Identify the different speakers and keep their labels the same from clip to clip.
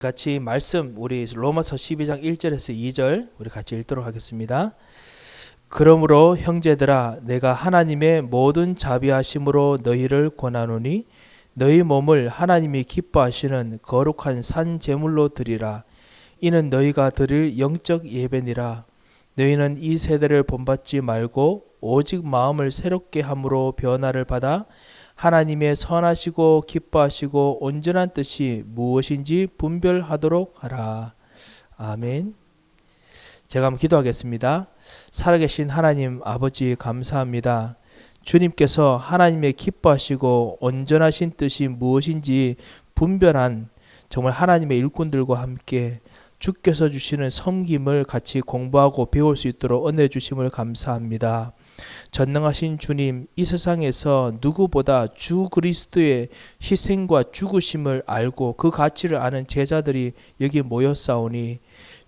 Speaker 1: 같이 말씀 우리 로마서 12장 1절에서 2절 우리 같이 읽도록 하겠습니다. 그러므로 형제들아 내가 하나님의 모든 자비하심으로 너희를 권하노니 너희 몸을 하나님이 기뻐하시는 거룩한 산 제물로 드리라. 이는 너희가 드릴 영적 예배니라. 너희는 이 세대를 본받지 말고 오직 마음을 새롭게 함으로 변화를 받아 하나님의 선하시고 기뻐하시고 온전한 뜻이 무엇인지 분별하도록 하라. 아멘. 제가 한번 기도하겠습니다. 살아계신 하나님 아버지 감사합니다. 주님께서 하나님의 기뻐하시고 온전하신 뜻이 무엇인지 분별한 정말 하나님의 일꾼들과 함께 주께서 주시는 섬김을 같이 공부하고 배울 수 있도록 은혜 주심을 감사합니다. 전능하신 주님, 이 세상에서 누구보다 주 그리스도의 희생과 죽으심을 알고 그 가치를 아는 제자들이 여기 모였사오니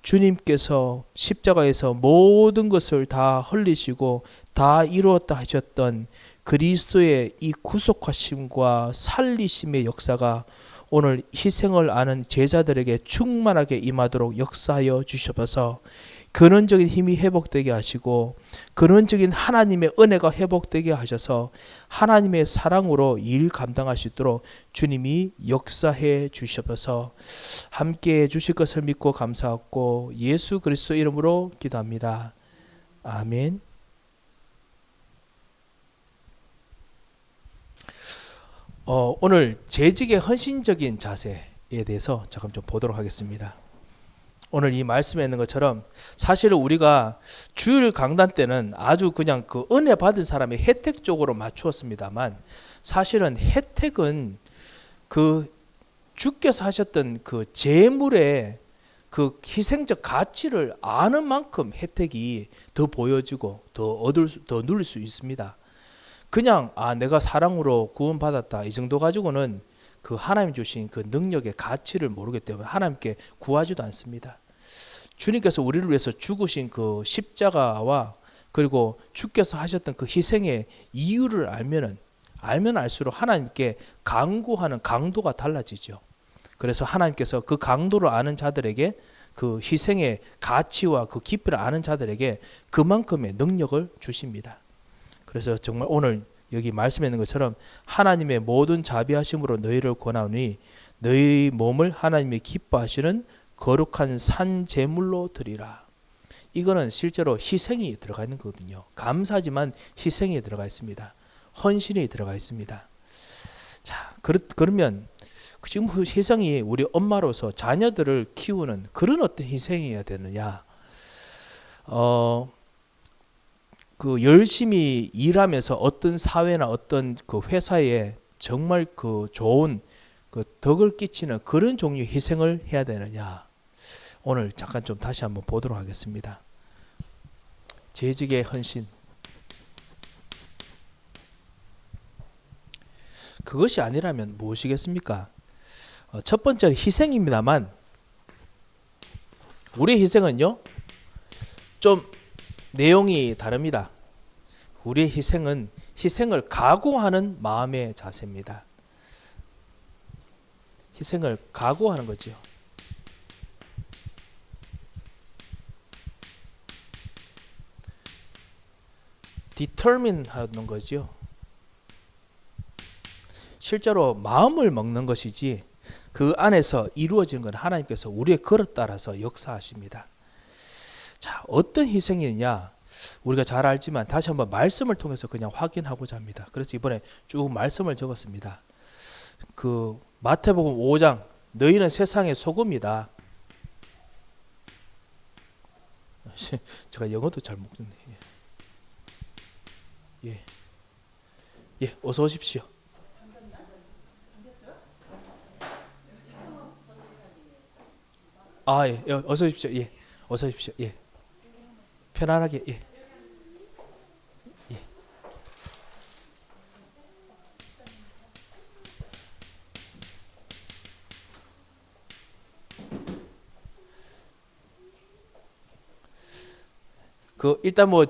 Speaker 1: 주님께서 십자가에서 모든 것을 다 흘리시고 다 이루었다 하셨던 그리스도의 이 구속하심과 살리심의 역사가 오늘 희생을 아는 제자들에게 충만하게 임하도록 역사하여 주셔서 근원적인 힘이 회복되게 하시고 근원적인 하나님의 은혜가 회복되게 하셔서 하나님의 사랑으로 일 감당할 수 있도록 주님이 역사해 주셔서 함께해 주실 것을 믿고 감사하고 예수 그리스도 이름으로 기도합니다. 아멘. 오늘 재직의 헌신적인 자세에 대해서 잠깐 좀 보도록 하겠습니다. 오늘 이 말씀에 있는 것처럼 사실은 우리가 주일 강단 때는 아주 그냥 그 은혜 받은 사람의 혜택 쪽으로 맞추었습니다만 사실은 혜택은 그 주께서 하셨던 그 제물의 그 희생적 가치를 아는 만큼 혜택이 더 보여지고 더 누릴 수 있습니다. 그냥 내가 사랑으로 구원받았다 이 정도 가지고는 그 하나님 주신 그 능력의 가치를 모르기 때문에 하나님께 구하지도 않습니다. 주님께서 우리를 위해서 죽으신 그 십자가와 그리고 주께서 하셨던 그 희생의 이유를 알면 알수록 하나님께 간구하는 강도가 달라지죠. 그래서 하나님께서 그 강도를 아는 자들에게 그 희생의 가치와 그 깊이를 아는 자들에게 그만큼의 능력을 주십니다. 그래서 정말 오늘 여기 말씀에 있는 것처럼 하나님의 모든 자비하심으로 너희를 권하오니 너희 몸을 하나님이 기뻐하시는 거룩한 산 제물로 드리라. 이거는 실제로 희생이 들어가 있는 거거든요. 감사지만 희생이 들어가 있습니다. 헌신이 들어가 있습니다. 자, 그러면 지금 그 희생이 우리 엄마로서 자녀들을 키우는 그런 어떤 희생이어야 되느냐? 그 열심히 일하면서 어떤 사회나 어떤 그 회사에 정말 그 좋은 그 덕을 끼치는 그런 종류의 희생을 해야 되느냐? 오늘 잠깐 좀 다시 한번 보도록 하겠습니다. 재직의 헌신. 그것이 아니라면 무엇이겠습니까? 첫 번째는 희생입니다만 우리의 희생은요 좀 내용이 다릅니다. 우리의 희생은 희생을 각오하는 마음의 자세입니다. 희생을 각오하는 거죠. determine 하는 거죠. 실제로 마음을 먹는 것이지 그 안에서 이루어진 건 하나님께서 우리의 그릇 따라서 역사하십니다. 자, 어떤 희생이냐 우리가 잘 알지만 다시 한번 말씀을 통해서 그냥 확인하고자 합니다. 그래서 이번에 쭉 말씀을 적었습니다. 그 마태복음 5장 너희는 세상의 소금이다. 제가 영어도 잘 못 듣네. 예, 어서 오십시오. 예, 어서 오십시오. 예, 어서 오십시오. 예, 편안하게. 예. 그 일단 뭐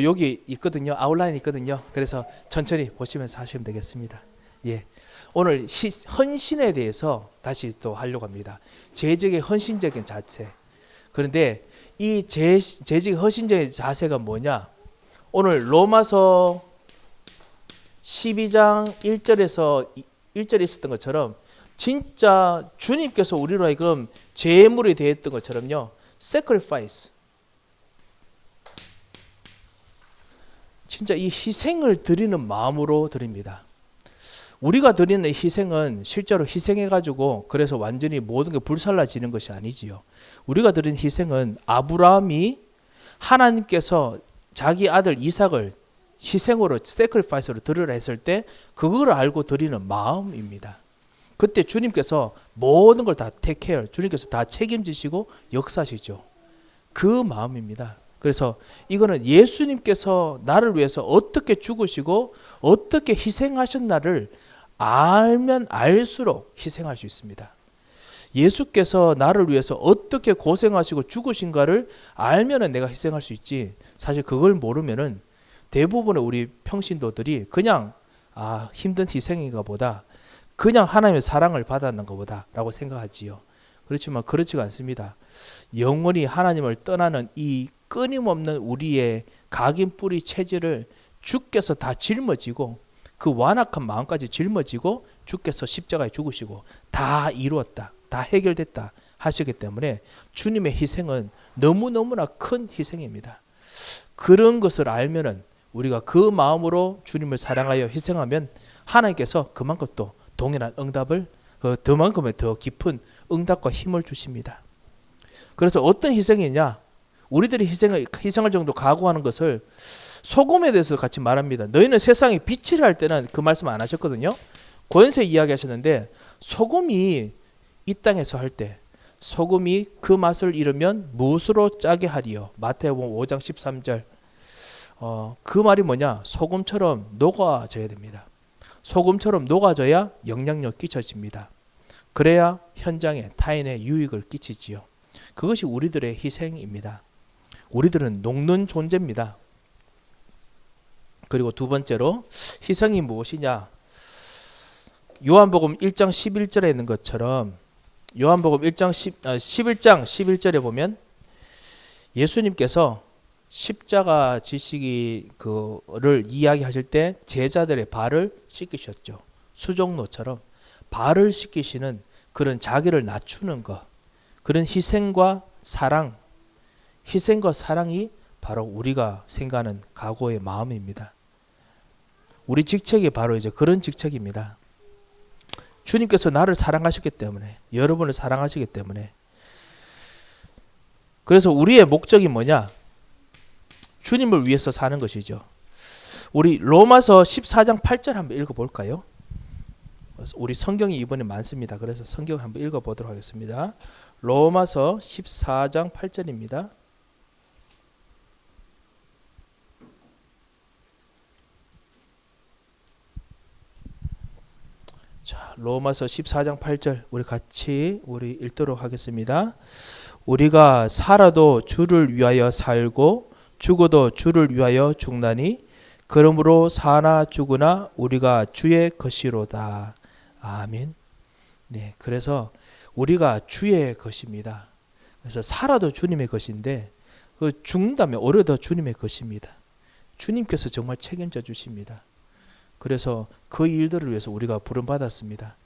Speaker 1: 여기 있거든요. 아웃라인 있거든요. 그래서 천천히 보시면서 하시면 되겠습니다. 예. 오늘 헌신에 대해서 다시 또 하려고 합니다. 재직의 헌신적인 자체. 그런데 이 재직 헌신적인 자세가 뭐냐? 오늘 로마서 12장 1절에 있었던 것처럼 진짜 주님께서 우리로 하여금 제물이 되었던 것처럼요. sacrifice. 진짜 이 희생을 드리는 마음으로 드립니다. 우리가 드리는 희생은 실제로 희생해가지고 그래서 완전히 모든 게 불살라지는 것이 아니지요. 우리가 드리는 희생은 아브라함이 하나님께서 자기 아들 이삭을 희생으로 sacrifice로 드리라 했을 때 그걸 알고 드리는 마음입니다. 그때 주님께서 모든 걸 다 take care, 주님께서 다 책임지시고 역사하시죠. 그 마음입니다. 그래서 이거는 예수님께서 나를 위해서 어떻게 죽으시고 어떻게 희생하셨나를 알면 알수록 희생할 수 있습니다. 예수께서 나를 위해서 어떻게 고생하시고 죽으신가를 알면은 내가 희생할 수 있지. 사실 그걸 모르면은 대부분의 우리 평신도들이 그냥 힘든 희생인가 보다, 그냥 하나님의 사랑을 받았는 것보다 라고 생각하지요. 그렇지만 그렇지가 않습니다. 영원히 하나님을 떠나는 이 끊임없는 우리의 각인 뿌리 체질을 주께서 다 짊어지고 그 완악한 마음까지 짊어지고 주께서 십자가에 죽으시고 다 이루었다, 다 해결됐다 하시기 때문에 주님의 희생은 너무너무나 큰 희생입니다. 그런 것을 알면은 우리가 그 마음으로 주님을 사랑하여 희생하면 하나님께서 그만큼 또 동일한 응답을 그만큼의 더 깊은 응답과 힘을 주십니다. 그래서 어떤 희생이냐? 우리들이 희생할 정도 각오하는 것을 소금에 대해서 같이 말합니다. 너희는 세상에 빛이라 할 때는 그 말씀 안 하셨거든요. 권세 이야기하셨는데 소금이 이 땅에서 할 때 소금이 그 맛을 잃으면 무엇으로 짜게 하리요? 마태복음 5장 13절. 그 말이 뭐냐? 소금처럼 녹아져야 됩니다. 소금처럼 녹아져야 영향력 끼쳐집니다. 그래야 현장에 타인의 유익을 끼치지요. 그것이 우리들의 희생입니다. 우리들은 녹는 존재입니다. 그리고 두 번째로 희생이 무엇이냐? 요한복음 1장 11절에 있는 것처럼 요한복음 11장 11절에 보면 예수님께서 십자가 지시기를 이야기하실 때 제자들의 발을 씻기셨죠. 수종노처럼 발을 씻기시는 그런 자기를 낮추는 것, 그런 희생과 사랑이 바로 우리가 생각하는 각오의 마음입니다. 우리 직책이 바로 이제 그런 직책입니다. 주님께서 나를 사랑하셨기 때문에, 여러분을 사랑하시기 때문에. 그래서 우리의 목적이 뭐냐? 주님을 위해서 사는 것이죠. 우리 로마서 14장 8절 한번 읽어볼까요? 우리 성경이 이번에 많습니다. 그래서 성경 한번 읽어보도록 하겠습니다. 로마서 14장 8절입니다. 자, 로마서 14장 8절 우리 같이 읽도록 하겠습니다. 우리가 살아도 주를 위하여 살고 죽어도 주를 위하여 죽나니 그러므로 사나 죽으나 우리가 주의 것이로다. 아멘. 네, 그래서 우리가 주의 것입니다. 그래서 살아도 주님의 것인데 죽는다면 오히려 주님의 것입니다. 주님께서 정말 책임져 주십니다. 그래서 그 일들을 위해서 우리가 부름받았습니다.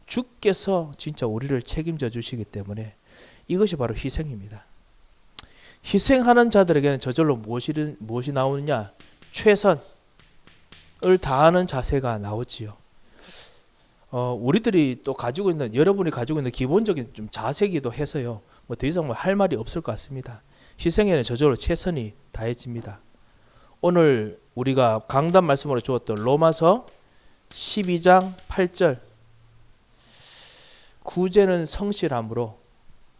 Speaker 1: 주께서 진짜 우리를 책임져 주시기 때문에 이것이 바로 희생입니다. 희생하는 자들에게는 저절로 무엇이 나오느냐? 최선을 다하는 자세가 나오지요. 우리들이 또 여러분이 가지고 있는 기본적인 좀 자세기도 해서요. 더 이상 할 말이 없을 것 같습니다. 희생에는 저절로 최선이 다해집니다. 오늘 우리가 강단 말씀으로 주었던 로마서 12장 8절 구제는 성실함으로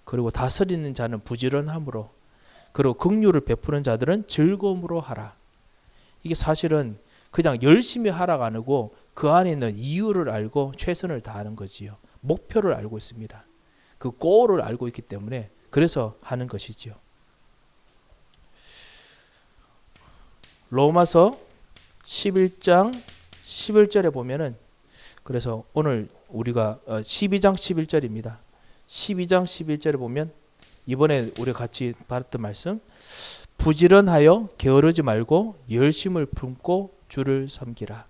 Speaker 1: 그리고 다스리는 자는 부지런함으로 그리고 긍휼을 베푸는 자들은 즐거움으로 하라. 이게 사실은 그냥 열심히 하라가 아니고 그 안에 있는 이유를 알고 최선을 다하는 거지요. 목표를 알고 있습니다. 그 골을 알고 있기 때문에 그래서 하는 것이지요. 로마서 11장 11절에 보면은 그래서 오늘 우리가 12장 11절입니다. 12장 11절에 보면 이번에 우리 같이 봤던 말씀, 부지런하여 게으르지 말고 열심을 품고 주를 섬기라.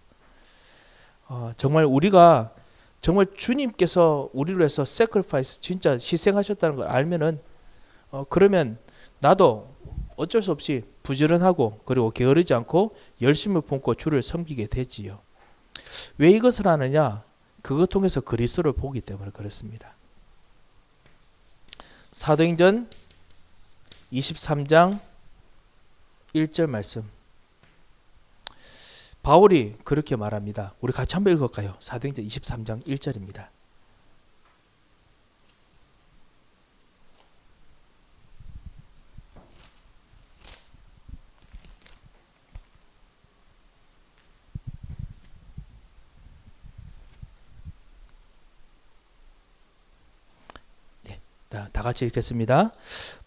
Speaker 1: 정말 우리가 정말 주님께서 우리를 위해서 sacrifice, 진짜 희생하셨다는 걸 알면은 그러면 나도 어쩔 수 없이 부지런하고 그리고 게으르지 않고 열심을 품고 주를 섬기게 되지요. 왜 이것을 하느냐? 그것 통해서 그리스도를 보기 때문에 그렇습니다. 사도행전 23장 1절 말씀, 바울이 그렇게 말합니다. 우리 같이 한번 읽을까요? 사도행전 23장 1절입니다. 다 같이 읽겠습니다.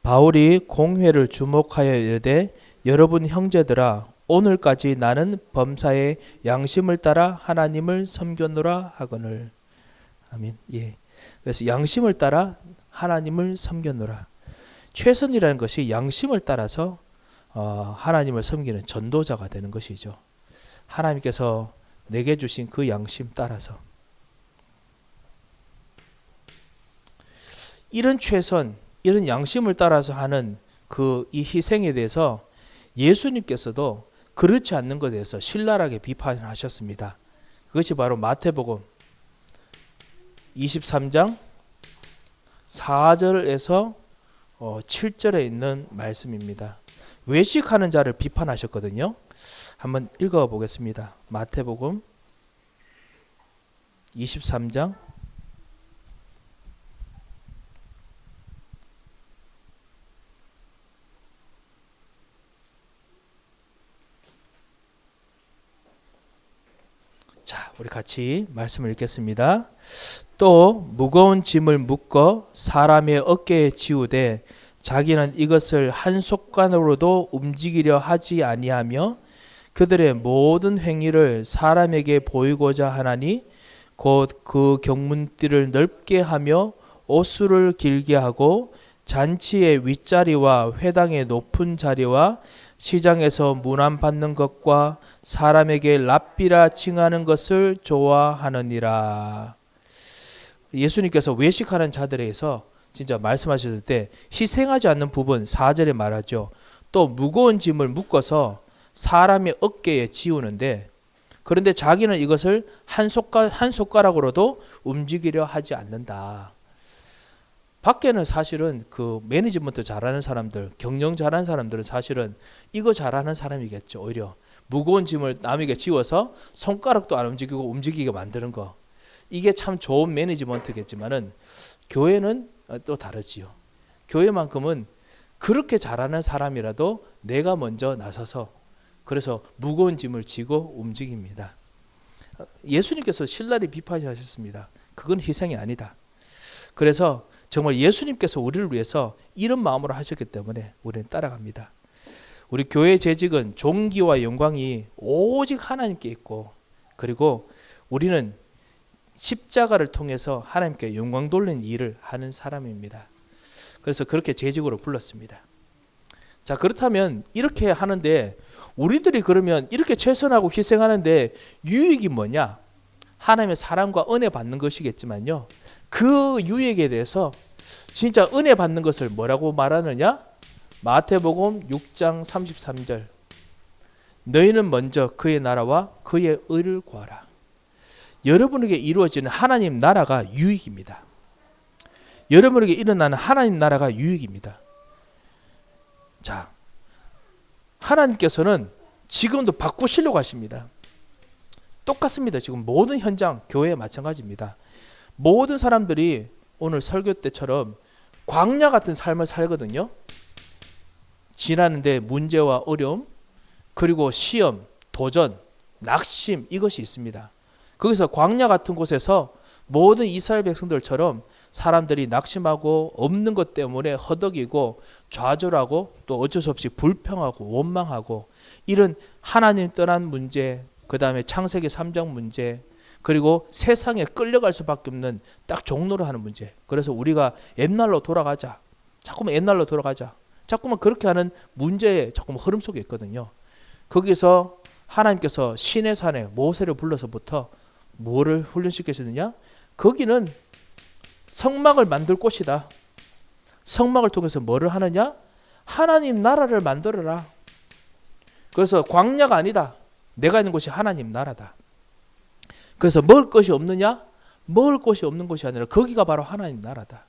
Speaker 1: 바울이 공회를 주목하여 이르되 여러분 형제들아, 오늘까지 나는 범사의 양심을 따라 하나님을 섬겼노라 하거늘. 아멘. 예. 그래서 양심을 따라 하나님을 섬겼노라. 최선이라는 것이 양심을 따라서 하나님을 섬기는 전도자가 되는 것이죠. 하나님께서 내게 주신 그 양심 따라서. 이런 최선, 이런 양심을 따라서 하는 이 희생에 대해서 예수님께서도 그렇지 않는 것에 대해서 신랄하게 비판하셨습니다. 그것이 바로 마태복음 23장 4절에서 7절에 있는 말씀입니다. 외식하는 자를 비판하셨거든요. 한번 읽어보겠습니다. 마태복음 23장 자, 우리 같이 말씀을 읽겠습니다. 또 무거운 짐을 묶어 사람의 어깨에 지우되 자기는 이것을 한 손가락으로도 움직이려 하지 아니하며 그들의 모든 행위를 사람에게 보이고자 하나니 곧 그 경문띠를 넓게 하며 옷수를 길게 하고 잔치의 윗자리와 회당의 높은 자리와 시장에서 문안받는 것과 사람에게 랍비라 칭하는 것을 좋아하느니라. 예수님께서 외식하는 자들에 대해서 진짜 말씀하셨을 때 희생하지 않는 부분 4절에 말하죠. 또 무거운 짐을 묶어서 사람의 어깨에 지우는데 그런데 자기는 이것을 한 손가락으로도 움직이려 하지 않는다. 밖에는 사실은 그 매니지먼트 잘하는 사람들, 경영 잘하는 사람들은 사실은 이거 잘하는 사람이겠죠. 오히려 무거운 짐을 남에게 지워서 손가락도 안 움직이고 움직이게 만드는 거. 이게 참 좋은 매니지먼트겠지만은 교회는 또 다르지요. 교회만큼은 그렇게 잘하는 사람이라도 내가 먼저 나서서 그래서 무거운 짐을 지고 움직입니다. 예수님께서 신랄히 비판하셨습니다. 그건 희생이 아니다. 그래서 정말 예수님께서 우리를 위해서 이런 마음으로 하셨기 때문에 우리는 따라갑니다. 우리 교회의 재직은 존귀와 영광이 오직 하나님께 있고 그리고 우리는 십자가를 통해서 하나님께 영광 돌리는 일을 하는 사람입니다. 그래서 그렇게 재직으로 불렀습니다. 자, 그렇다면 이렇게 하는데 우리들이 그러면 이렇게 최선하고 희생하는데 유익이 뭐냐? 하나님의 사랑과 은혜 받는 것이겠지만요. 그 유익에 대해서 진짜 은혜 받는 것을 뭐라고 말하느냐? 마태복음 6장 33절. 너희는 먼저 그의 나라와 그의 의를 구하라. 여러분에게 이루어지는 하나님 나라가 유익입니다. 여러분에게 일어나는 하나님 나라가 유익입니다. 자, 하나님께서는 지금도 바꾸시려고 하십니다. 똑같습니다. 지금 모든 현장, 교회에 마찬가지입니다. 모든 사람들이 오늘 설교 때처럼 광야 같은 삶을 살거든요. 지나는데 문제와 어려움, 그리고 시험, 도전, 낙심 이것이 있습니다. 거기서 광야 같은 곳에서 모든 이스라엘 백성들처럼 사람들이 낙심하고 없는 것 때문에 허덕이고 좌절하고 또 어쩔 수 없이 불평하고 원망하고 이런 하나님 떠난 문제, 그 다음에 창세기 3장 문제, 그리고 세상에 끌려갈 수밖에 없는 딱 종로를 하는 문제. 그래서 우리가 옛날로 돌아가자. 자꾸만 옛날로 돌아가자. 자꾸만 그렇게 하는 문제의 자꾸만 흐름 속에 있거든요. 거기서 하나님께서 시내 산에 모세를 불러서부터 뭐를 훈련시키시느냐? 거기는 성막을 만들 곳이다. 성막을 통해서 뭐를 하느냐? 하나님 나라를 만들어라. 그래서 광야가 아니다. 내가 있는 곳이 하나님 나라다. 그래서 먹을 것이 없느냐? 먹을 것이 없는 것이 아니라 거기가 바로 하나님 나라다.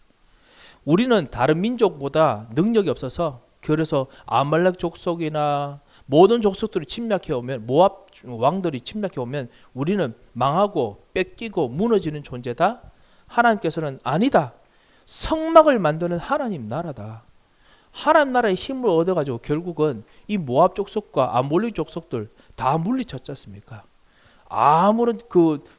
Speaker 1: 우리는 다른 민족보다 능력이 없어서 그래서 아말렉 족속이나 모든 족속들이 침략해 오면 모압 왕들이 침략해 오면 우리는 망하고 뺏기고 무너지는 존재다. 하나님께서는 아니다. 성막을 만드는 하나님 나라다. 하나님 나라의 힘을 얻어가지고 결국은 이 모압 족속과 아몰리 족속들 다 물리쳤지 않습니까? 아무런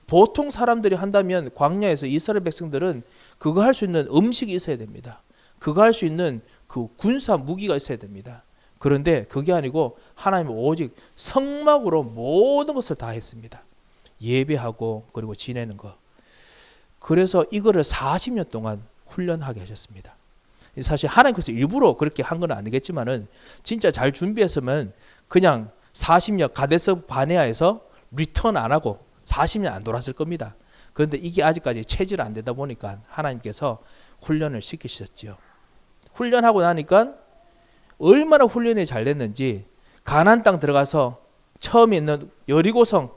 Speaker 1: 보통 사람들이 한다면 광야에서 이스라엘 백성들은 그거 할 수 있는 음식이 있어야 됩니다. 그거 할 수 있는 그 군사 무기가 있어야 됩니다. 그런데 그게 아니고 하나님은 오직 성막으로 모든 것을 다 했습니다. 예배하고 그리고 지내는 거. 그래서 이거를 40년 동안 훈련하게 하셨습니다. 사실 하나님께서 일부러 그렇게 한 건 아니겠지만은 진짜 잘 준비했으면 그냥 40년 가데스 바네아에서 리턴 안 하고 40년 안 돌았을 겁니다. 그런데 이게 아직까지 체질 안 되다 보니까 하나님께서 훈련을 시키셨죠. 훈련하고 나니까 얼마나 훈련이 잘 됐는지 가나안 땅 들어가서 처음에 있는 여리고성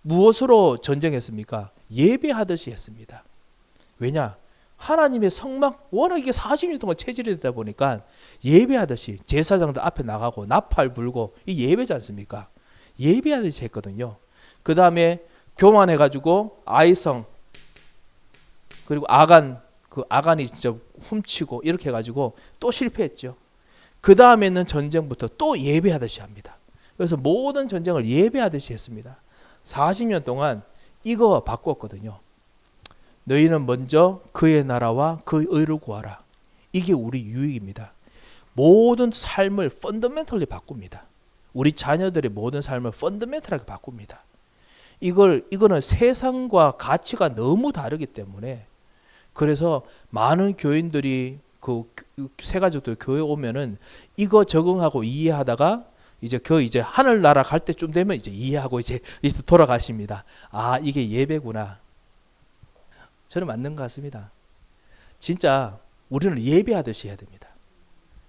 Speaker 1: 무엇으로 전쟁했습니까? 예배하듯이 했습니다. 왜냐? 하나님의 성막 워낙 이게 40년 동안 체질이 되다 보니까 예배하듯이 제사장들 앞에 나가고 나팔 불고 이 예배지 않습니까? 예배하듯이 했거든요. 그 다음에 교만해가지고 아이성 그리고 아간이 진짜 훔치고 이렇게 해가지고 또 실패했죠. 그 다음에는 전쟁부터 또 예배하듯이 합니다. 그래서 모든 전쟁을 예배하듯이 했습니다. 40년 동안 이거 바꿨거든요. 너희는 먼저 그의 나라와 그 의를 구하라. 이게 우리 유익입니다. 모든 삶을 펀더멘털리 바꿉니다. 우리 자녀들의 모든 삶을 펀더멘털하게 바꿉니다. 이거는 세상과 가치가 너무 다르기 때문에 그래서 많은 교인들이 그 새가족들 교회 오면은 이거 적응하고 이해하다가 이제 하늘나라 갈 때쯤 되면 이제 이해하고 이제 돌아가십니다. 아, 이게 예배구나. 저는 맞는 것 같습니다. 진짜 우리는 예배하듯이 해야 됩니다.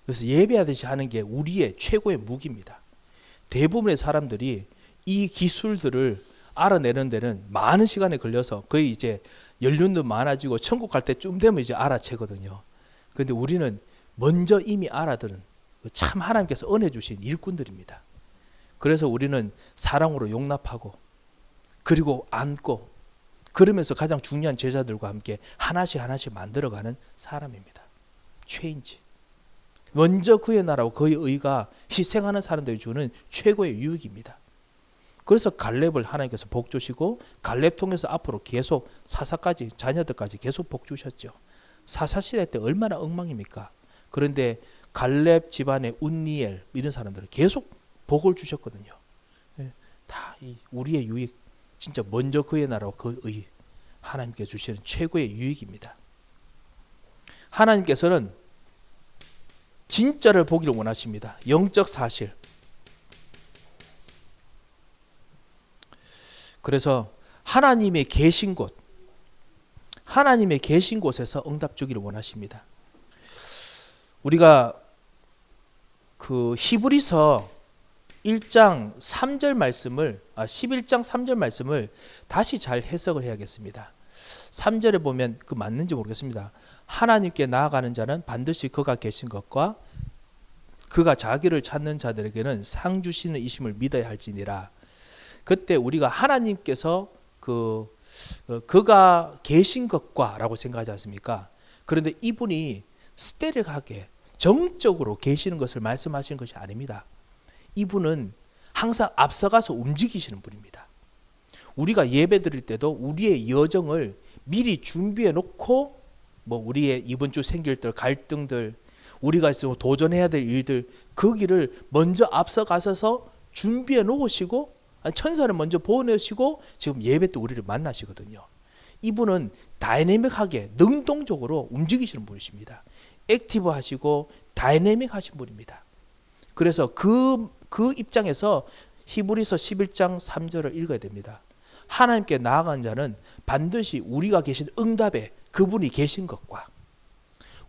Speaker 1: 그래서 예배하듯이 하는 게 우리의 최고의 무기입니다. 대부분의 사람들이 이 기술들을 알아내는 데는 많은 시간이 걸려서 거의 이제 연륜도 많아지고 천국 갈 때쯤 되면 이제 알아채거든요. 그런데 우리는 먼저 이미 알아들은 참 하나님께서 은혜 주신 일꾼들입니다. 그래서 우리는 사랑으로 용납하고 그리고 안고 그러면서 가장 중요한 제자들과 함께 하나씩 만들어가는 사람입니다. 체인지. 먼저 그의 나라와 그의 의가 희생하는 사람들이 주는 최고의 유익입니다. 그래서 갈렙을 하나님께서 복 주시고 갈렙 통해서 앞으로 계속 사사까지 자녀들까지 계속 복 주셨죠. 사사시대 때 얼마나 엉망입니까? 그런데 갈렙 집안의 운니엘 이런 사람들은 계속 복을 주셨거든요. 다 우리의 유익, 진짜 먼저 그의 나라와 그 의, 하나님께 주시는 최고의 유익입니다. 하나님께서는 진짜를 보기를 원하십니다. 영적 사실. 그래서 하나님의 계신 곳에서 응답 주기를 원하십니다. 우리가 그 히브리서 1장 3절 말씀을 11장 3절 말씀을 다시 잘 해석을 해야겠습니다. 3절에 보면 그 맞는지 모르겠습니다. 하나님께 나아가는 자는 반드시 그가 계신 것과 그가 자기를 찾는 자들에게는 상 주시는 이심을 믿어야 할지니라. 그때 우리가 하나님께서 그가 계신 것과 라고 생각하지 않습니까? 그런데 이분이 스테릭하게 정적으로 계시는 것을 말씀하시는 것이 아닙니다. 이분은 항상 앞서가서 움직이시는 분입니다. 우리가 예배 드릴 때도 우리의 여정을 미리 준비해 놓고 우리의 이번 주 생길 갈등들, 우리가 도전해야 될 일들 그 길을 먼저 앞서가셔서 준비해 놓으시고 천사를 먼저 보내시고 지금 예배 때 우리를 만나시거든요. 이분은 다이내믹하게 능동적으로 움직이시는 분이십니다. 액티브하시고 다이내믹하신 분입니다. 그래서 그 입장에서 히브리서 11장 3절을 읽어야 됩니다. 하나님께 나아간 자는 반드시 우리가 계신 응답에 그분이 계신 것과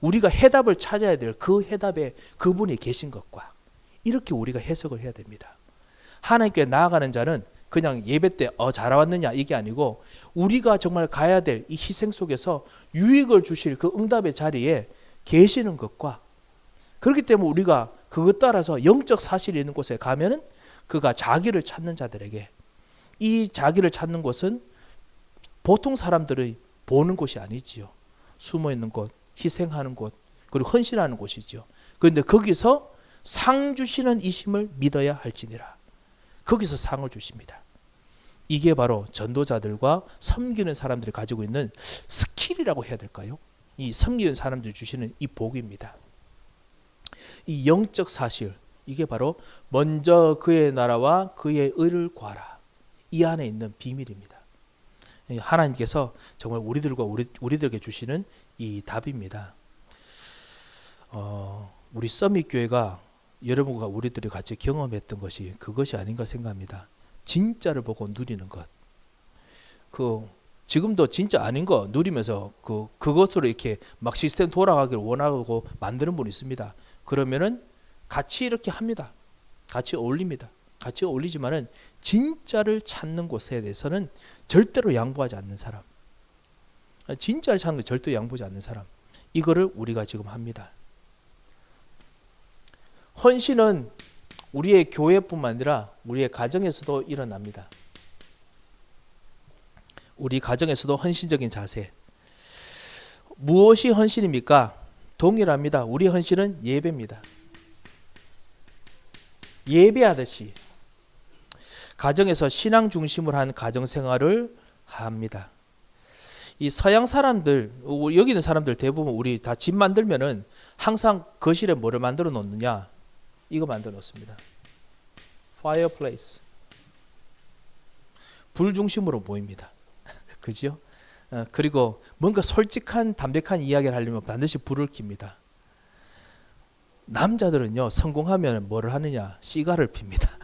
Speaker 1: 우리가 해답을 찾아야 될 그 해답에 그분이 계신 것과 이렇게 우리가 해석을 해야 됩니다. 하나님께 나아가는 자는 그냥 예배 때 잘 왔느냐 이게 아니고 우리가 정말 가야 될 이 희생 속에서 유익을 주실 그 응답의 자리에 계시는 것과 그렇기 때문에 우리가 그것 따라서 영적 사실이 있는 곳에 가면은 그가 자기를 찾는 자들에게 이 자기를 찾는 곳은 보통 사람들이 보는 곳이 아니지요. 숨어 있는 곳, 희생하는 곳, 그리고 헌신하는 곳이지요. 그런데 거기서 상 주시는 이심을 믿어야 할지니라. 거기서 상을 주십니다. 이게 바로 전도자들과 섬기는 사람들이 가지고 있는 스킬이라고 해야 될까요? 이 섬기는 사람들이 주시는 이 복입니다. 이 영적 사실, 이게 바로 먼저 그의 나라와 그의 의를 구하라. 이 안에 있는 비밀입니다. 하나님께서 정말 우리들에게 주시는 이 답입니다. 우리 서밋 교회가 여러분과 우리들이 같이 경험했던 것이 그것이 아닌가 생각합니다. 진짜를 보고 누리는 것. 지금도 진짜 아닌 거 누리면서 그것으로 이렇게 막 시스템 돌아가기를 원하고 만드는 분이 있습니다. 그러면은 같이 이렇게 합니다. 같이 어울립니다. 같이 어울리지만은 진짜를 찾는 곳에 대해서는 절대로 양보하지 않는 사람. 진짜를 찾는 것 절대 양보하지 않는 사람. 이거를 우리가 지금 합니다. 헌신은 우리의 교회뿐만 아니라 우리의 가정에서도 일어납니다. 우리 가정에서도 헌신적인 자세. 무엇이 헌신입니까? 동일합니다. 우리 헌신은 예배입니다. 예배하듯이 가정에서 신앙 중심으로 한 가정생활을 합니다. 이 서양 사람들, 여기 있는 사람들 대부분 우리 다 집 만들면은 항상 거실에 뭐를 만들어 놓느냐? 이거 만들어 놓습니다. fireplace. 불 중심으로 모입니다. 그죠? 그리고 뭔가 솔직한 담백한 이야기를 하려면 반드시 불을 킵니다. 남자들은요, 성공하면 뭐를 하느냐? 시가를 핍니다.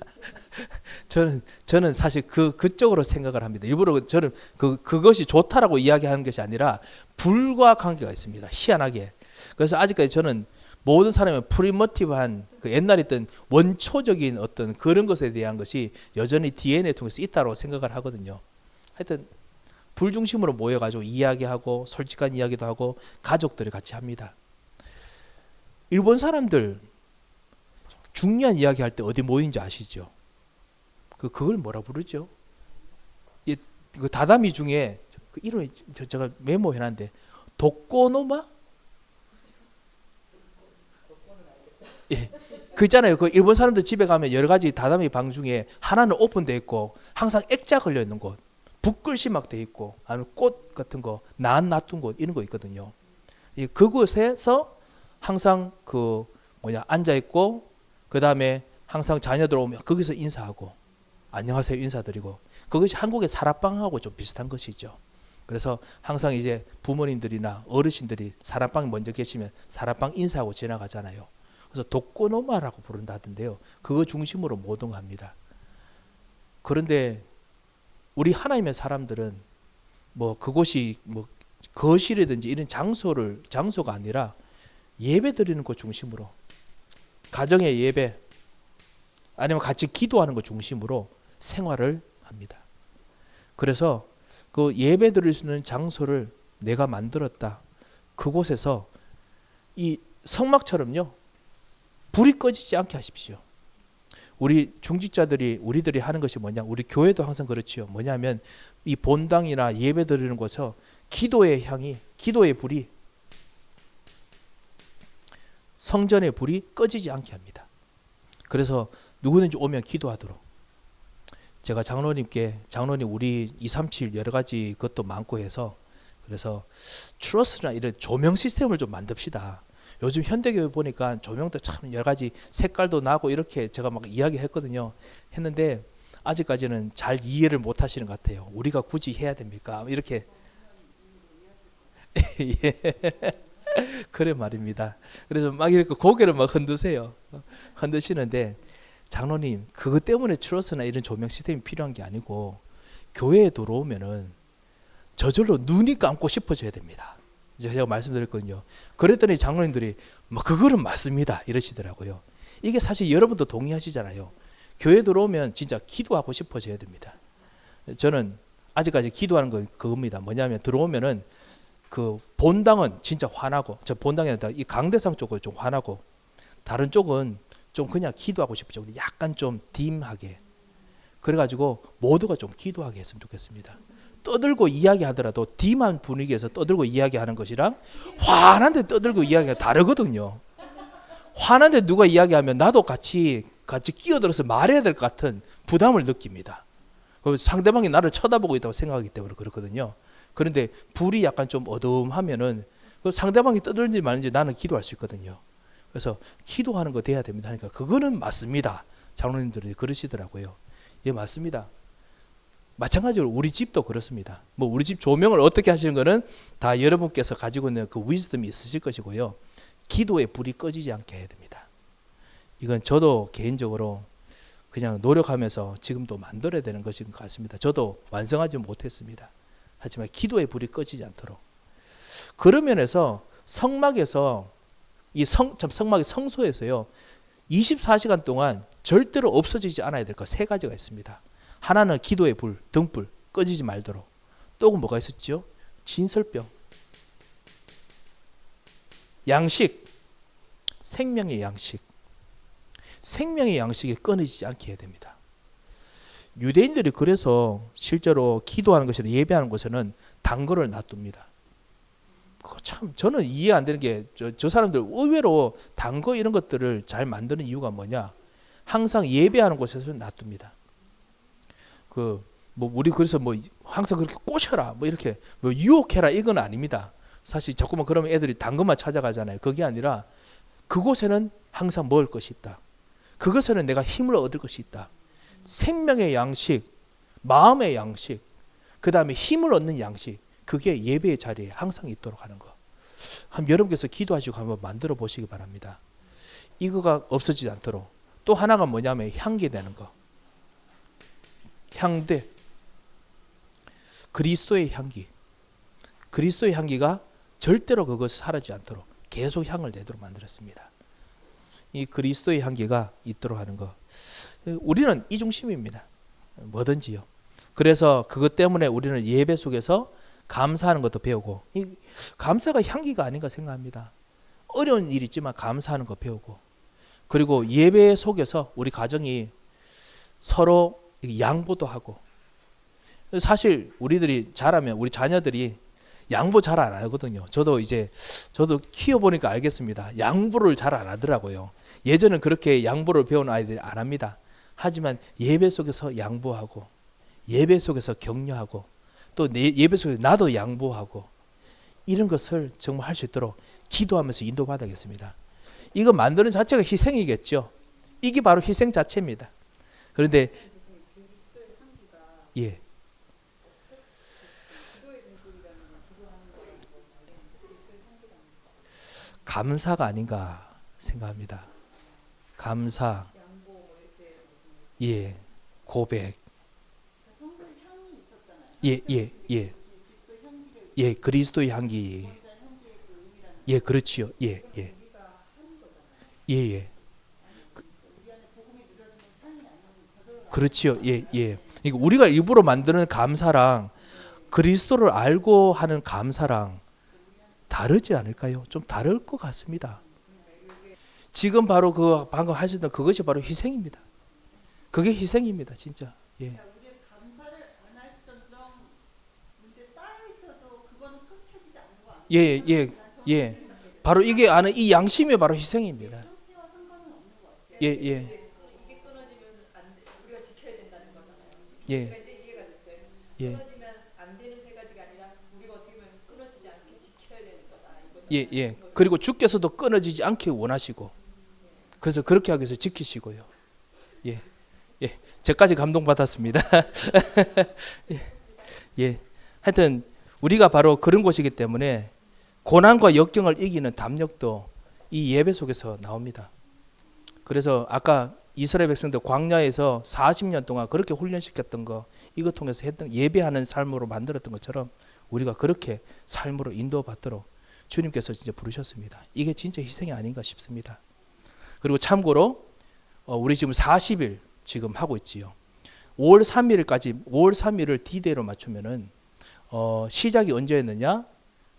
Speaker 1: 저는 사실 그쪽으로 생각을 합니다. 일부러 저는 그것이 좋다라고 이야기하는 것이 아니라 불과 관계가 있습니다. 희한하게. 그래서 아직까지 저는 모든 사람의 프리머티브한 옛날에 있던 원초적인 어떤 그런 것에 대한 것이 여전히 DNA 통해서 있다고 생각을 하거든요. 하여튼 불 중심으로 모여가지고 이야기하고 솔직한 이야기도 하고 가족들이 같이 합니다. 일본 사람들 중요한 이야기 할 때 어디 모이는지 아시죠? 그걸 뭐라 부르죠? 그 다다미 중에 그 이름이 제가 메모해놨는데 도꼬노마? 예, 그 있잖아요. 그 일본 사람들 집에 가면 여러 가지 다다미 방 중에 하나는 오픈되어 있고 항상 액자 걸려 있는 곳, 붓글씨 막 돼 있고, 아니면 꽃 같은 거, 난 놔둔 곳 이런 거 있거든요. 그곳에서 항상 앉아 있고, 그 다음에 항상 자녀들 오면 거기서 인사하고, 안녕하세요 인사드리고, 그것이 한국의 사랑방하고 좀 비슷한 것이죠. 그래서 항상 이제 부모님들이나 어르신들이 사랑방에 먼저 계시면 사랑방 인사하고 지나가잖아요. 그래서 독고노마라고 부른다던데요. 그거 중심으로 모든 합니다. 그런데 우리 하나님의 사람들은 그곳이 거실이든지 이런 장소가 아니라 예배 드리는 것 중심으로, 가정의 예배 아니면 같이 기도하는 것 중심으로 생활을 합니다. 그래서 그 예배 드릴 수 있는 장소를 내가 만들었다. 그곳에서 이 성막처럼요, 불이 꺼지지 않게 하십시오. 우리 우리들이 하는 것이 뭐냐? 우리 교회도 항상 그렇지요. 뭐냐면 이 본당이나 예배 드리는 곳에서 기도의 불이, 성전의 불이 꺼지지 않게 합니다. 그래서 누구든지 오면 기도하도록. 제가 장로님 우리 237 여러 가지 것도 많고 해서, 그래서 트러스나 이런 조명 시스템을 좀 만듭시다. 요즘 현대교회 보니까 조명도 참 여러 가지 색깔도 나고 이렇게 제가 막 이야기했거든요. 했는데 아직까지는 잘 이해를 못 하시는 것 같아요. 우리가 굳이 해야 됩니까? 이렇게. 예. 그래 말입니다. 그래서 막 이렇게 고개를 막 흔드세요. 흔드시는데 장로님 그것 때문에 추로스나 이런 조명 시스템이 필요한 게 아니고 교회에 들어오면은 저절로 눈이 감고 싶어져야 됩니다. 제가 말씀드렸거든요. 그랬더니 장로님들이 뭐 그거는 맞습니다 이러시더라고요. 이게 사실 여러분도 동의하시잖아요. 교회 들어오면 진짜 기도하고 싶어져야 됩니다. 저는 아직까지 기도하는 건 그겁니다. 뭐냐면 들어오면은 그 본당은 진짜 화나고, 저 본당이 아니라 이 강대상 쪽은 좀 화나고, 다른 쪽은 좀 그냥 기도하고 싶죠. 약간 좀 딤하게. 그래가지고 모두가 좀 기도하게 했으면 좋겠습니다. 떠들고 이야기하더라도 딤한 분위기에서 떠들고 이야기하는 것이랑 화난데 떠들고 이야기가 다르거든요. 화난데 누가 이야기하면 나도 같이 끼어들어서 말해야 될 것 같은 부담을 느낍니다. 상대방이 나를 쳐다보고 있다고 생각하기 때문에 그렇거든요. 그런데 불이 약간 좀 어두움하면은 상대방이 떠들는지 말는지 나는 기도할 수 있거든요. 그래서 기도하는 거 돼야 됩니다. 그러니까 그거는 맞습니다. 장로님들이 그러시더라고요. 예, 맞습니다. 마찬가지로 우리 집도 그렇습니다. 뭐 우리 집 조명을 어떻게 하시는 거는 다 여러분께서 가지고 있는 그 위즈덤이 있으실 것이고요. 기도의 불이 꺼지지 않게 해야 됩니다. 이건 저도 개인적으로 그냥 노력하면서 지금도 만들어야 되는 것인 것 같습니다. 저도 완성하지 못했습니다. 하지만 기도의 불이 꺼지지 않도록. 그런 면에서 성막에서 성막의 성소에서요 24시간 동안 절대로 없어지지 않아야 될 것 세 가지가 있습니다. 하나는 기도의 불, 등불 꺼지지 말도록. 또 뭐가 있었죠? 진설병, 양식, 생명의 양식. 생명의 양식이 끊어지지 않게 해야 됩니다. 유대인들이 그래서 실제로 기도하는 것이나 예배하는 것에는 단 거를 놔둡니다. 참 저는 이해 안 되는 게 저 사람들 의외로 단 거 이런 것들을 잘 만드는 이유가 뭐냐? 항상 예배하는 곳에서 놔둡니다. 뭐 우리 그래서 뭐 항상 그렇게 꼬셔라 뭐 이렇게 뭐 유혹해라 이건 아닙니다. 사실 자꾸만 그러면 애들이 단 것만 찾아가잖아요. 그게 아니라 그곳에는 항상 먹을 것이 있다. 그것에는 내가 힘을 얻을 것이 있다. 생명의 양식, 마음의 양식, 그 다음에 힘을 얻는 양식, 그게 예배의 자리에 항상 있도록 하는 거. 여러분께서 기도하시고 한번 만들어 보시기 바랍니다. 이거가 없어지지 않도록. 또 하나가 뭐냐면 향기 되는 거. 향대. 그리스도의 향기. 그리스도의 향기가 절대로 그것이 사라지지 않도록 계속 향을 내도록 만들었습니다. 이 그리스도의 향기가 있도록 하는 거. 우리는 이 중심입니다. 뭐든지요. 그래서 그것 때문에 우리는 예배 속에서 감사하는 것도 배우고, 이 감사가 향기가 아닌가 생각합니다. 어려운 일 있지만 감사하는 거 배우고, 그리고 예배 속에서 우리 가정이 서로 양보도 하고. 사실 우리들이 잘하면 우리 자녀들이 양보 잘 안 하거든요. 저도 키워보니까 알겠습니다. 양보를 잘 안 하더라고요. 예전엔 그렇게 양보를 배운 아이들이 안 합니다. 하지만 예배 속에서 양보하고, 예배 속에서 격려하고, 또 예배 속에서 나도 양보하고, 이런 것을 정말 할 수 있도록 기도하면서 인도받아야겠습니다. 이거 만드는 자체가 희생이겠죠. 이게 바로 희생 자체입니다. 그런데 예. 감사가 아닌가 생각합니다. 감사, 예, 고백, 예, 그리스도의 향기, 예, 그렇지요, 예, 예, 예, 그렇지요, 예, 예. 이거 우리가 일부러 만드는 감사랑 그리스도를 알고 하는 감사랑 다르지 않을까요? 좀 다를 것 같습니다. 지금 바로 그 방금 하셨던 그것이 바로 희생입니다. 그게 희생입니다, 진짜. 예. 예, 예, 예. 바로 이게 아는 이 양심이 바로 희생입니다. 예, 예, 예, 예, 예, 예. 그리고 주께서도 끊어지지 않게 원하시고, 그래서 그렇게 하기 위해서 지키시고요. 예, 예. 저까지 감동받았습니다. 예. 하여튼 우리가 바로 그런 곳이기 때문에 고난과 역경을 이기는 담력도 이 예배 속에서 나옵니다. 그래서 아까 이스라엘 백성들 광야에서 40년 동안 그렇게 훈련시켰던 거, 이거 통해서 했던 예배하는 삶으로 만들었던 것처럼 우리가 그렇게 삶으로 인도받도록 주님께서 진짜 부르셨습니다. 이게 진짜 희생이 아닌가 싶습니다. 그리고 참고로 우리 지금 40일 지금 하고 있지요. 5월 3일까지 5월 3일을 D-Day로 맞추면은 시작이 언제였느냐?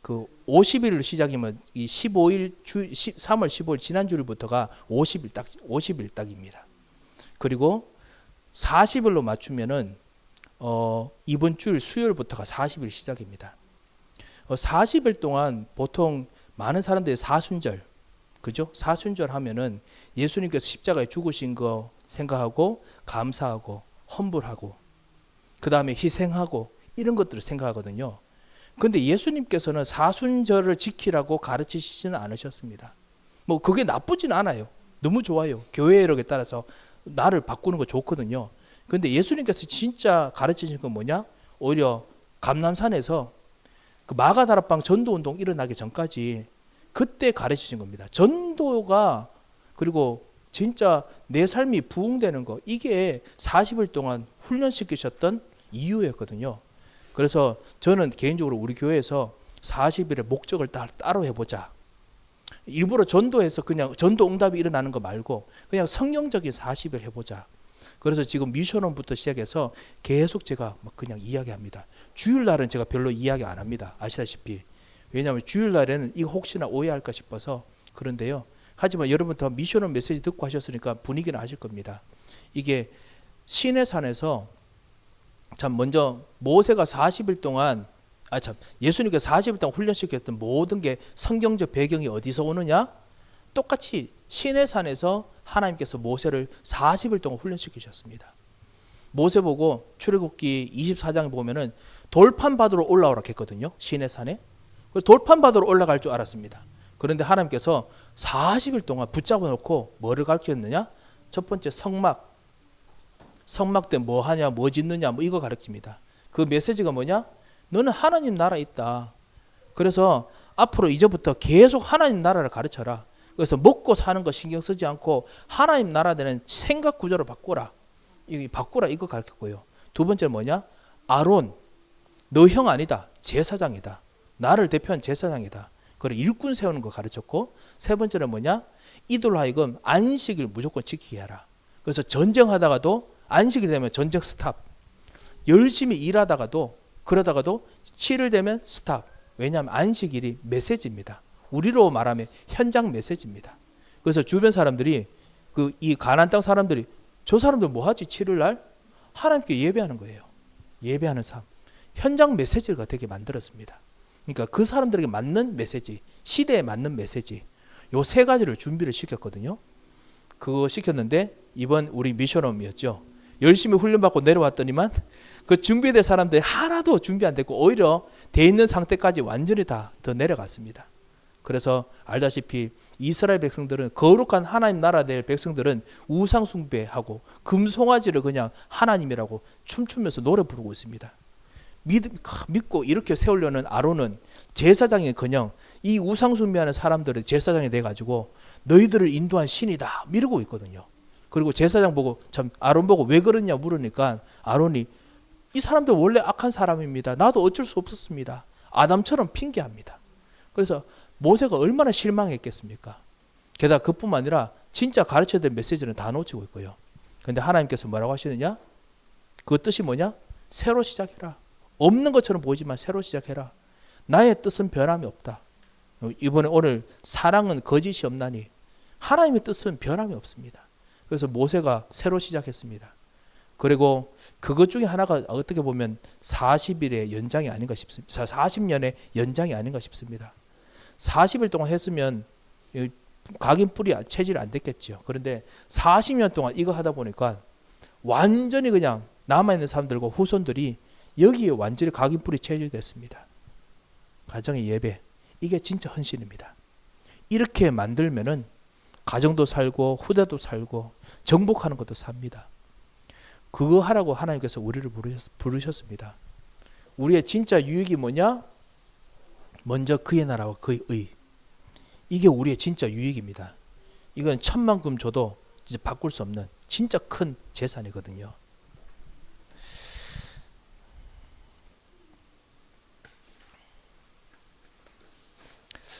Speaker 1: 그 50일로 시작이면 이 15일 3월 15일 지난주일부터가 50일 딱입니다. 그리고 40일로 맞추면은 이번 주일 수요일부터가 40일 시작입니다. 40일 동안 보통 많은 사람들이 사순절, 그죠? 사순절 하면은 예수님께서 십자가에 죽으신 거 생각하고 감사하고 헌불하고 그 다음에 희생하고 이런 것들을 생각하거든요. 근데 예수님께서는 사순절을 지키라고 가르치시지는 않으셨습니다. 뭐 그게 나쁘진 않아요. 너무 좋아요. 교회의 이력에 따라서 나를 바꾸는 거 좋거든요. 근데 예수님께서 진짜 가르치신 건 뭐냐? 오히려 감람산에서 그 마가다락방 전도운동 일어나기 전까지 그때 가르치신 겁니다. 전도가 그리고 진짜 내 삶이 부흥되는 거, 이게 40일 동안 훈련시키셨던 이유였거든요. 그래서 저는 개인적으로 우리 교회에서 40일의 목적을 따로 해보자. 일부러 전도해서 그냥 전도 응답이 일어나는 거 말고 그냥 성경적인 40일 해보자. 그래서 지금 미션홈부터 시작해서 계속 제가 막 그냥 이야기합니다. 주일날은 제가 별로 이야기 안 합니다. 아시다시피. 왜냐하면 주일날에는 이거 혹시나 오해할까 싶어서 그런데요. 하지만 여러분 더 미션홈 메시지 듣고 하셨으니까 분위기는 아실 겁니다. 이게 시내산에서 참 먼저 모세가 40일 동안 예수님께서 40일 동안 훈련시켰던 모든 게 성경적 배경이 어디서 오느냐? 똑같이 시내산에서 하나님께서 모세를 40일 동안 훈련시키셨습니다. 모세 보고 출애굽기 24장 보면은 돌판 받으러 올라오라 했거든요. 시내산에. 돌판 받으러 올라갈 줄 알았습니다. 그런데 하나님께서 40일 동안 붙잡아 놓고 뭐를 가르쳤느냐? 첫 번째 성막 때 뭐 하냐, 뭐 짓느냐, 뭐 이거 가르칩니다. 그 메시지가 뭐냐? 너는 하나님 나라 있다. 그래서 앞으로 이제부터 계속 하나님 나라를 가르쳐라. 그래서 먹고 사는 거 신경 쓰지 않고 하나님 나라 되는 생각 구조를 바꾸라. 이거 가르쳤고요. 두 번째는 뭐냐? 아론, 너 형 아니다. 제사장이다. 나를 대표한 제사장이다. 그래 일꾼 세우는 거 가르쳤고, 세 번째는 뭐냐? 이들로 하여금 안식일 무조건 지키게 하라. 그래서 전쟁하다가도 안식일 되면 전쟁 스탑. 열심히 일하다가도 그러다가도 7일 되면 스탑. 왜냐하면 안식일이 메시지입니다. 우리로 말하면 현장 메시지입니다. 그래서 주변 사람들이 이 가나안 땅 사람들이 저 사람들 뭐 하지 7일 날? 하나님께 예배하는 거예요. 예배하는 삶. 현장 메시지가 되게 만들었습니다. 그러니까 그 사람들에게 맞는 메시지, 시대에 맞는 메시지, 요 세 가지를 준비를 시켰거든요. 그거 시켰는데 이번 우리 미션홈이었죠. 열심히 훈련받고 내려왔더니만 그 준비된 사람들이 하나도 준비 안 됐고 오히려 돼 있는 상태까지 완전히 다 더 내려갔습니다. 그래서 알다시피 이스라엘 백성들은, 거룩한 하나님 나라 될 백성들은 우상 숭배하고 금송아지를 그냥 하나님이라고 춤추면서 노래 부르고 있습니다. 믿고 이렇게 세우려는 아론은 제사장이 그냥 이 우상 숭배하는 사람들의 제사장이 돼가지고 너희들을 인도한 신이다 이러고 있거든요. 그리고 제사장 보고 참 아론 보고 왜 그러냐 물으니까 아론이 이 사람들 원래 악한 사람입니다. 나도 어쩔 수 없었습니다. 아담처럼 핑계합니다. 그래서 모세가 얼마나 실망했겠습니까? 게다가 그뿐만 아니라 진짜 가르쳐야 될 메시지는 다 놓치고 있고요. 그런데 하나님께서 뭐라고 하시느냐? 그 뜻이 뭐냐? 새로 시작해라. 없는 것처럼 보이지만 새로 시작해라. 나의 뜻은 변함이 없다. 이번에 오늘 사랑은 거짓이 없나니 하나님의 뜻은 변함이 없습니다. 그래서 모세가 새로 시작했습니다. 그리고 그것 중에 하나가 어떻게 보면 40일의 연장이 아닌가 싶습니다. 40년의 연장이 아닌가 싶습니다. 40일 동안 했으면 각인 뿌리 체질이 안 됐겠죠. 그런데 40년 동안 이거 하다 보니까 완전히 그냥 남아있는 사람들과 후손들이 여기에 완전히 각인 뿌리 체질이 됐습니다. 가정의 예배, 이게 진짜 헌신입니다. 이렇게 만들면은 가정도 살고 후대도 살고 정복하는 것도 삽니다. 그거 하라고 하나님께서 우리를 부르셨습니다. 우리의 진짜 유익이 뭐냐? 먼저 그의 나라와 그의 의. 이게 우리의 진짜 유익입니다. 이건 천만큼 줘도 이제 바꿀 수 없는 진짜 큰 재산이거든요.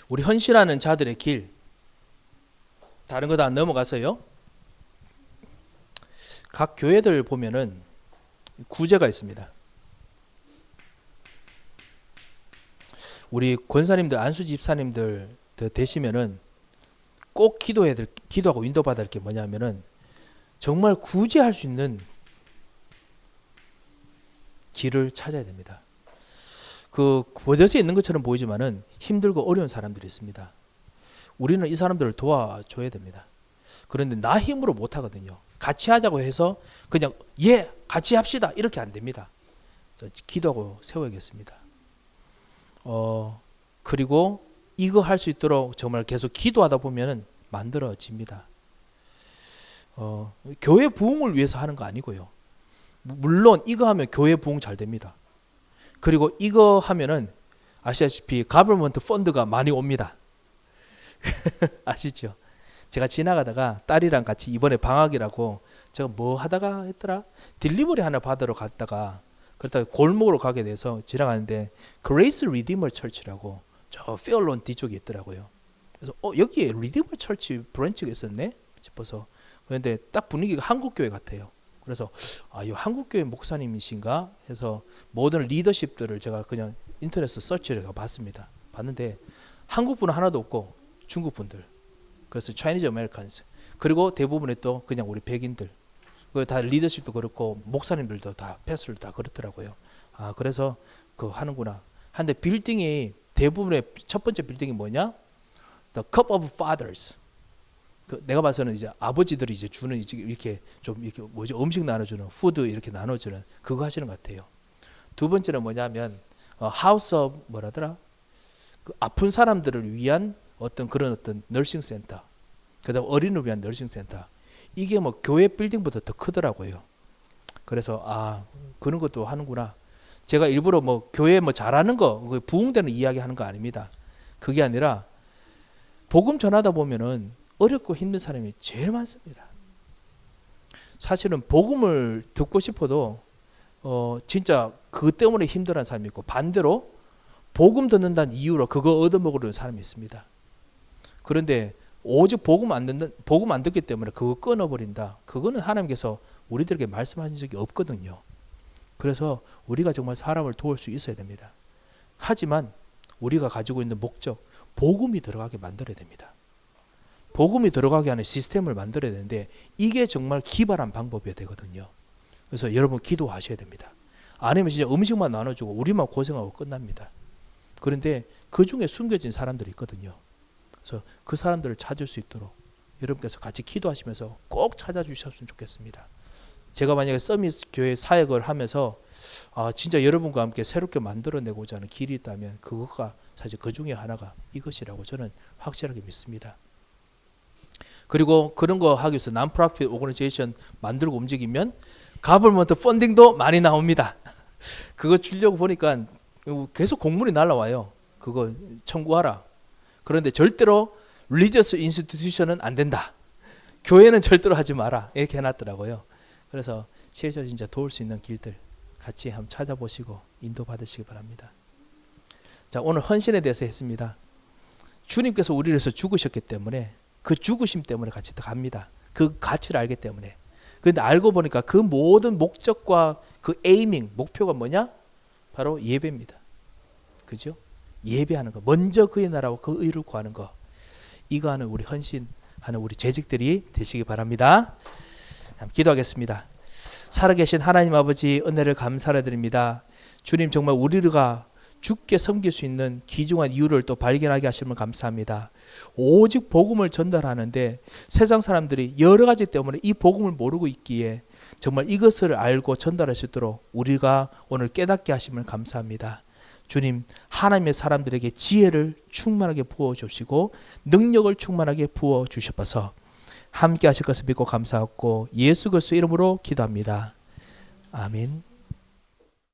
Speaker 1: 우리 헌신하는 자들의 길, 다른 거 다 넘어가서요. 각 교회들 보면은 구제가 있습니다. 우리 권사님들, 안수 집사님들 되시면은 꼭 기도하고 인도받을 게 뭐냐면은 정말 구제할 수 있는 길을 찾아야 됩니다. 그 보도에 있는 것처럼 보이지만은 힘들고 어려운 사람들이 있습니다. 우리는 이 사람들을 도와줘야 됩니다. 그런데 나 힘으로 못 하거든요. 같이 하자고 해서 그냥 같이 합시다 이렇게 안 됩니다. 기도하고 세워야겠습니다. 그리고 이거 할 수 있도록 정말 계속 기도하다 보면은 만들어집니다. 교회 부흥을 위해서 하는 거 아니고요. 물론 이거 하면 교회 부흥 잘 됩니다. 그리고 이거 하면은 아시다시피 가버먼트 펀드가 많이 옵니다. 아시죠? 제가 지나가다가 딸이랑 같이 이번에 방학이라고 제가 뭐 하다가 했더라? 딜리버리 하나 받으러 갔다가 그러다가 골목으로 가게 돼서 지나가는데 그레이스 리디머 철치라고 저 페어론 뒤쪽에 있더라고요. 그래서 여기에 리디머 철치 브랜치가 있었네 싶어서 그런데 딱 분위기가 한국교회 같아요. 그래서 이 한국교회 목사님이신가 해서 모든 리더십들을 제가 그냥 인터넷 서치를 봤습니다. 봤는데 한국분은 하나도 없고 중국분들, 그래서 Chinese Americans, 그리고 대부분의 또 그냥 우리 백인들, 다 리더십도 그렇고 목사님들도 다 패스를 다 그렇더라고요. 그래서 하는구나. 한데 빌딩이 대부분의 첫 번째 빌딩이 뭐냐? The Cup of Fathers. 내가 봐서는 이제 아버지들이 이제 주는 이렇게 좀 이렇게 음식 나눠주는 푸드 이렇게 나눠주는 그거 하시는 것 같아요. 두 번째는 뭐냐면 House of 뭐라더라? 그 아픈 사람들을 위한 어떤 너싱 센터. 그다음 어린이를 위한 너싱 센터. 이게 뭐 교회 빌딩보다 더 크더라고요. 그래서 그런 것도 하는구나. 제가 일부러 뭐 교회 뭐 잘하는 거 부흥되는 이야기 하는 거 아닙니다. 그게 아니라 복음 전하다 보면은 어렵고 힘든 사람이 제일 많습니다. 사실은 복음을 듣고 싶어도 진짜 그것 때문에 힘들어하는 사람이 있고 반대로 복음 듣는다는 이유로 그거 얻어먹으려는 사람이 있습니다. 그런데 오직 복음 안 듣기 때문에 그거 끊어버린다. 그거는 하나님께서 우리들에게 말씀하신 적이 없거든요. 그래서 우리가 정말 사람을 도울 수 있어야 됩니다. 하지만 우리가 가지고 있는 목적, 복음이 들어가게 만들어야 됩니다. 복음이 들어가게 하는 시스템을 만들어야 되는데 이게 정말 기발한 방법이어야 되거든요. 그래서 여러분 기도하셔야 됩니다. 아니면 진짜 음식만 나눠주고 우리만 고생하고 끝납니다. 그런데 그 중에 숨겨진 사람들이 있거든요. 그래서 그 사람들을 찾을 수 있도록 여러분께서 같이 기도하시면서 꼭 찾아주셨으면 좋겠습니다. 제가 만약에 서밋 교회 사역을 하면서 진짜 여러분과 함께 새롭게 만들어내고자 하는 길이 있다면 그것가 사실 그 중에 하나가 이것이라고 저는 확실하게 믿습니다. 그리고 그런 거 하기 위해서 non-profit organization 만들고 움직이면 가버먼트 펀딩도 많이 나옵니다. 그거 주려고 보니까 계속 공문이 날라와요. 그거 청구하라. 그런데 절대로 religious institution은 안 된다. 교회는 절대로 하지 마라. 이렇게 해놨더라고요. 그래서 실제로 진짜 도울 수 있는 길들 같이 한번 찾아보시고 인도받으시기 바랍니다. 자, 오늘 헌신에 대해서 했습니다. 주님께서 우리를 위해서 죽으셨기 때문에 그 죽으심 때문에 같이 갑니다. 그 가치를 알기 때문에. 그런데 알고 보니까 그 모든 목적과 그 에이밍, 목표가 뭐냐? 바로 예배입니다. 그죠? 예배하는 거. 먼저 그의 나라와 그 의를 구하는 거. 이거 하는 우리 헌신하는 우리 재직들이 되시기 바랍니다. 기도하겠습니다. 살아계신 하나님 아버지 은혜를 감사를 드립니다. 주님 정말 우리가 주께 섬길 수 있는 귀중한 이유를 또 발견하게 하시면 감사합니다. 오직 복음을 전달하는데 세상 사람들이 여러 가지 때문에 이 복음을 모르고 있기에 정말 이것을 알고 전달할 수 있도록 우리가 오늘 깨닫게 하시면 감사합니다. 주님, 하나님의 사람들에게 지혜를 충만하게 부어주시고 능력을 충만하게 부어주셔서 함께 하실 것을 믿고 감사하고 예수 그리스도 이름으로 기도합니다. 아멘.